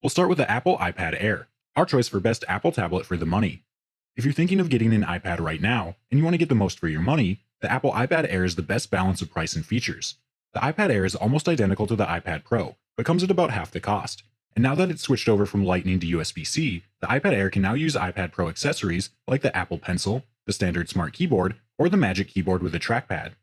We'll start with the Apple iPad Air, our choice for best Apple tablet for the money. If you're thinking of getting an iPad right now, and you want to get the most for your money, the Apple iPad Air is the best balance of price and features. The iPad Air is almost identical to the iPad Pro, but comes at about half the cost. And now that it's switched over from Lightning to USB-C, the iPad Air can now use iPad Pro accessories like the Apple Pencil, the standard Smart Keyboard, or the Magic Keyboard with a trackpad.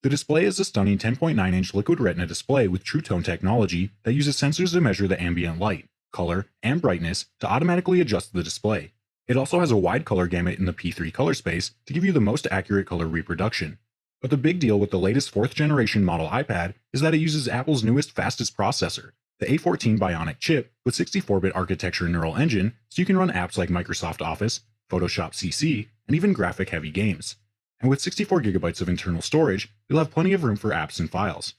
The display is a stunning 10.9-inch Liquid Retina display with True Tone technology that uses sensors to measure the ambient light, color, and brightness to automatically adjust the display. It also has a wide color gamut in the P3 color space to give you the most accurate color reproduction. But the big deal with the latest 4th generation model iPad is that it uses Apple's newest fastest processor, the A14 Bionic chip with 64-bit architecture neural engine, so you can run apps like Microsoft Office, Photoshop CC, and even graphic-heavy games. And with 64GB of internal storage, you'll have plenty of room for apps and files.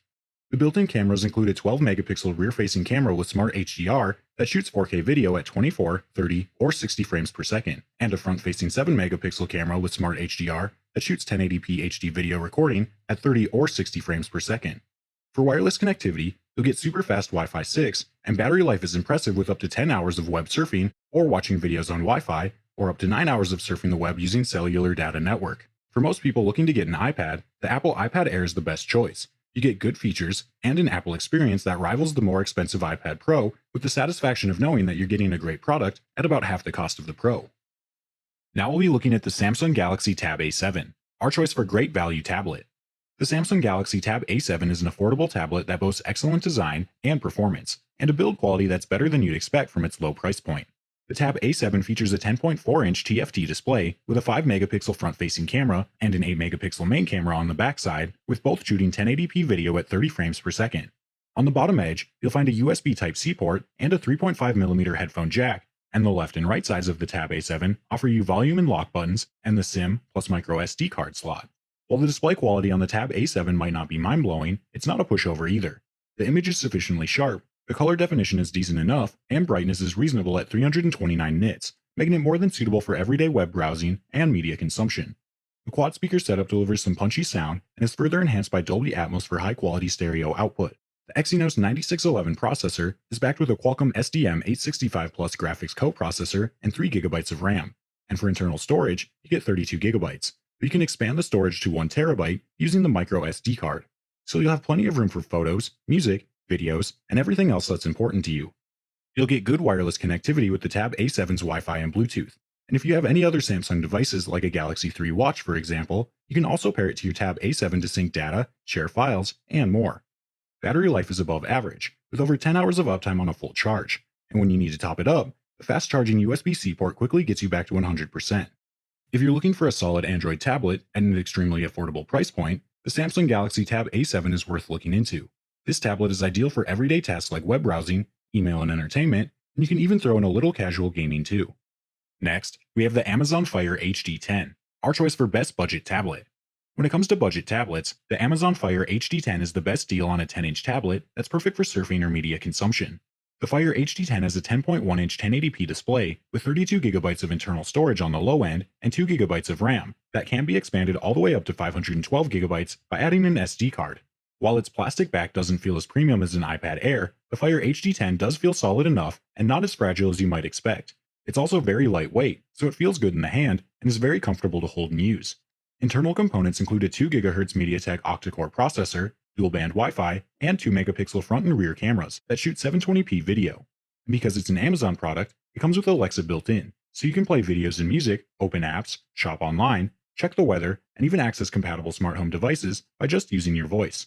The built-in cameras include a 12-megapixel rear-facing camera with Smart HDR that shoots 4K video at 24, 30, or 60 frames per second, and a front-facing 7-megapixel camera with Smart HDR that shoots 1080p HD video recording at 30 or 60 frames per second. For wireless connectivity, you'll get super fast Wi-Fi 6, and battery life is impressive with up to 10 hours of web surfing or watching videos on Wi-Fi, or up to 9 hours of surfing the web using cellular data network. For most people looking to get an iPad, the Apple iPad Air is the best choice. You get good features and an Apple experience that rivals the more expensive iPad Pro with the satisfaction of knowing that you're getting a great product at about half the cost of the Pro. Now we'll be looking at the Samsung Galaxy Tab A7, our choice for great value tablet. The Samsung Galaxy Tab A7 is an affordable tablet that boasts excellent design and performance, and a build quality that's better than you'd expect from its low price point. The Tab A7 features a 10.4-inch TFT display with a 5-megapixel front-facing camera and an 8-megapixel main camera on the backside, with both shooting 1080p video at 30 frames per second. On the bottom edge, you'll find a USB Type-C port and a 3.5mm headphone jack, and the left and right sides of the Tab A7 offer you volume and lock buttons and the SIM plus micro SD card slot. While the display quality on the Tab A7 might not be mind-blowing, it's not a pushover either. The image is sufficiently sharp, the color definition is decent enough, and brightness is reasonable at 329 nits, making it more than suitable for everyday web browsing and media consumption. The quad speaker setup delivers some punchy sound and is further enhanced by Dolby Atmos for high-quality stereo output. The Exynos 9611 processor is backed with a Qualcomm SDM865 Plus graphics coprocessor and 3GB of RAM, and for internal storage, you get 32GB, but you can expand the storage to 1TB using the micro SD card. So you'll have plenty of room for photos, music, videos, and everything else that's important to you. You'll get good wireless connectivity with the Tab A7's Wi-Fi and Bluetooth, and if you have any other Samsung devices like a Galaxy 3 watch for example, you can also pair it to your Tab A7 to sync data, share files, and more. Battery life is above average, with over 10 hours of uptime on a full charge, and when you need to top it up, the fast-charging USB-C port quickly gets you back to 100%. If you're looking for a solid Android tablet at an extremely affordable price point, the Samsung Galaxy Tab A7 is worth looking into. This tablet is ideal for everyday tasks like web browsing, email and entertainment, and you can even throw in a little casual gaming too. Next, we have the Amazon Fire HD10, our choice for best budget tablet. When it comes to budget tablets, the Amazon Fire HD10 is the best deal on a 10-inch tablet that's perfect for surfing or media consumption. The Fire HD10 has a 10.1-inch 1080p display with 32GB of internal storage on the low end and 2GB of RAM that can be expanded all the way up to 512GB by adding an SD card. While its plastic back doesn't feel as premium as an iPad Air, the Fire HD10 does feel solid enough and not as fragile as you might expect. It's also very lightweight, so it feels good in the hand and is very comfortable to hold and use. Internal components include a 2GHz MediaTek octa-core processor, dual-band Wi-Fi, and 2-megapixel front and rear cameras that shoot 720p video. And because it's an Amazon product, it comes with Alexa built in, so you can play videos and music, open apps, shop online, check the weather, and even access compatible smart home devices by just using your voice.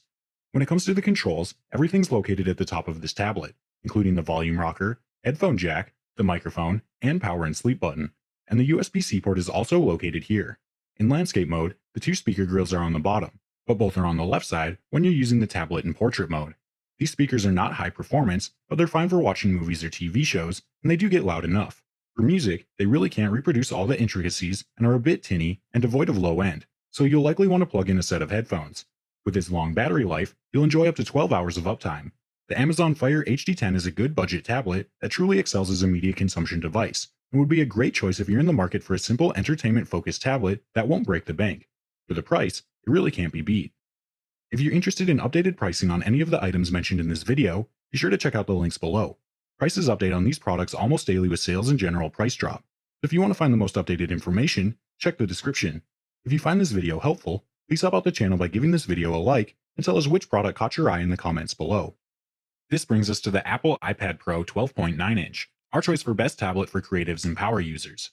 When it comes to the controls, everything's located at the top of this tablet, including the volume rocker, headphone jack, the microphone, and power and sleep button, and the USB-C port is also located here. In landscape mode, the two speaker grills are on the bottom, but both are on the left side when you're using the tablet in portrait mode. These speakers are not high performance, but they're fine for watching movies or TV shows, and they do get loud enough. For music, they really can't reproduce all the intricacies and are a bit tinny and devoid of low end, so you'll likely want to plug in a set of headphones. With its long battery life, you'll enjoy up to 12 hours of uptime. The Amazon Fire HD10 is a good budget tablet that truly excels as a media consumption device, and would be a great choice if you're in the market for a simple entertainment-focused tablet that won't break the bank. For the price, it really can't be beat. If you're interested in updated pricing on any of the items mentioned in this video, be sure to check out the links below. Prices update on these products almost daily with sales and general price drop. If you want to find the most updated information, check the description. If you find this video helpful, please help out the channel by giving this video a like and tell us which product caught your eye in the comments below. This brings us to the Apple iPad Pro 12.9-inch, our choice for best tablet for creatives and power users.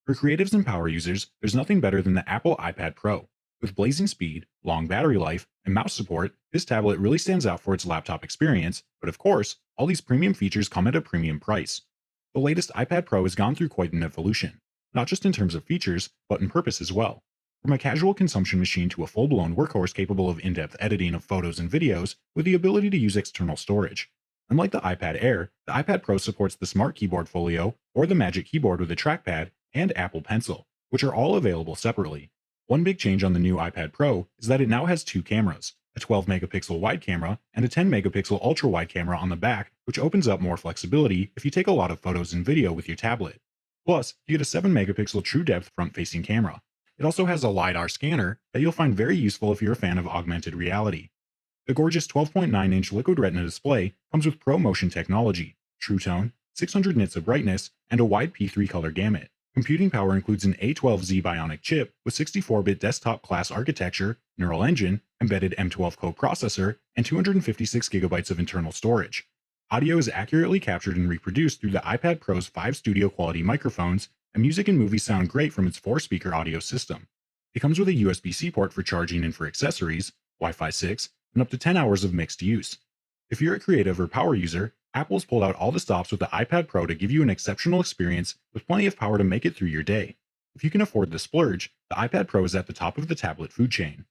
For creatives and power users, there's nothing better than the Apple iPad Pro. With blazing speed, long battery life, and mouse support, this tablet really stands out for its laptop experience, but of course, all these premium features come at a premium price. The latest iPad Pro has gone through quite an evolution, not just in terms of features, but in purpose as well. From a casual consumption machine to a full-blown workhorse capable of in-depth editing of photos and videos with the ability to use external storage. Unlike the iPad Air, the iPad Pro supports the Smart Keyboard Folio or the Magic Keyboard with a trackpad and Apple Pencil, which are all available separately. One big change on the new iPad Pro is that it now has two cameras, a 12-megapixel wide camera and a 10-megapixel ultra-wide camera on the back, which opens up more flexibility if you take a lot of photos and video with your tablet. Plus, you get a 7-megapixel true-depth front-facing camera. It also has a LiDAR scanner that you'll find very useful if you're a fan of augmented reality. The gorgeous 12.9-inch Liquid Retina display comes with ProMotion technology, True Tone, 600 nits of brightness, and a wide P3 color gamut. Computing power includes an A14 Bionic chip with 64-bit desktop-class architecture, neural engine, embedded M12 coprocessor, and 256 GB of internal storage. Audio is accurately captured and reproduced through the iPad Pro's 5 studio-quality microphones, and music and movies sound great from its 4-speaker audio system. It comes with a USB-C port for charging and for accessories, Wi-Fi 6, and up to 10 hours of mixed use. If you're a creative or power user, Apple's pulled out all the stops with the iPad Pro to give you an exceptional experience with plenty of power to make it through your day. If you can afford the splurge, the iPad Pro is at the top of the tablet food chain.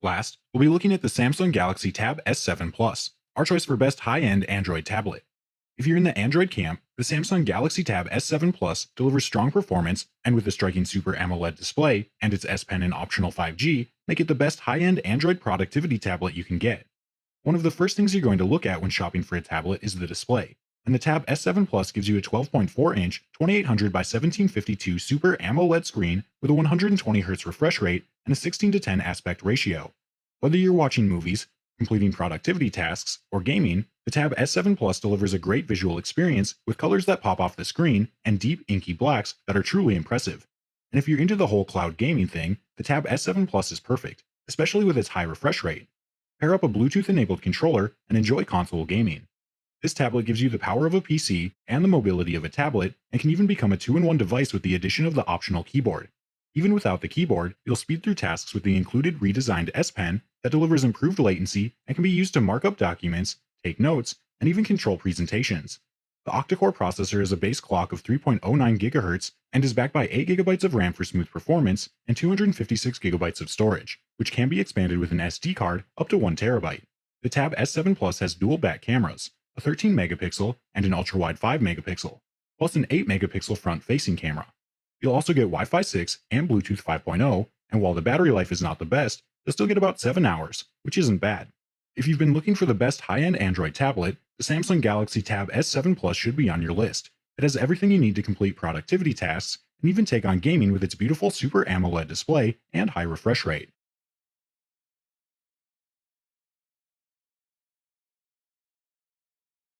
Last, we'll be looking at the Samsung Galaxy Tab S7 Plus, our choice for best high-end Android tablet. If you're in the Android camp, the Samsung Galaxy Tab S7 Plus delivers strong performance, and with a striking Super AMOLED display and its S Pen and optional 5G, make it the best high-end Android productivity tablet you can get. One of the first things you're going to look at when shopping for a tablet is the display, and the Tab S7 Plus gives you a 12.4-inch 2800 by 1752 Super AMOLED screen with a 120Hz refresh rate and a 16:10 aspect ratio. Whether you're watching movies, completing productivity tasks, or gaming, the Tab S7 Plus delivers a great visual experience with colors that pop off the screen and deep, inky blacks that are truly impressive. And if you're into the whole cloud gaming thing, the Tab S7 Plus is perfect, especially with its high refresh rate. Pair up a Bluetooth-enabled controller and enjoy console gaming. This tablet gives you the power of a PC and the mobility of a tablet, and can even become a 2-in-1 device with the addition of the optional keyboard. Even without the keyboard, you'll speed through tasks with the included redesigned S Pen that delivers improved latency and can be used to mark up documents, take notes, and even control presentations. The octa-core processor is a base clock of 3.09 GHz and is backed by 8 GB of RAM for smooth performance and 256 GB of storage, which can be expanded with an SD card up to 1 TB. The Tab S7 Plus has dual back cameras, a 13-megapixel and an ultra-wide 5-megapixel, plus an 8-megapixel front-facing camera. You'll also get Wi-Fi 6 and Bluetooth 5.0, and while the battery life is not the best, you'll still get about 7 hours, which isn't bad. If you've been looking for the best high-end Android tablet, the Samsung Galaxy Tab S7 Plus should be on your list. It has everything you need to complete productivity tasks and even take on gaming with its beautiful Super AMOLED display and high refresh rate.